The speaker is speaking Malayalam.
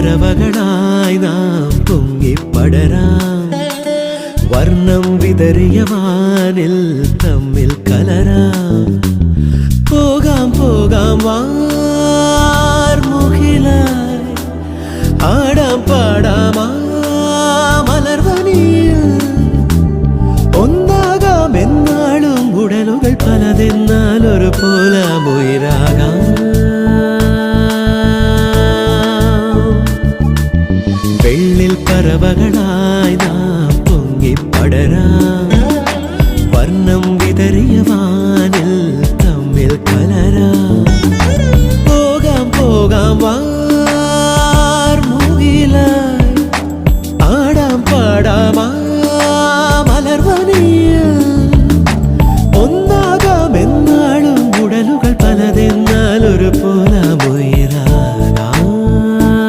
പറവകളായി നാം പൊങ്ങിപ്പടരാം വർണ്ണം വിതറിയ വാനിൽ തമ്മിൽ കലരാം പോകാം പോകാം വാർമുകിലായി ആടാം പാടാം മലർവനിയിൽ ഒന്നാകാം എന്നാളും ഉടലുകൾ പലതെന്നാൽ ഒരു പോലാമുയിരാകാം വെള്ളിൽ പറവകളായി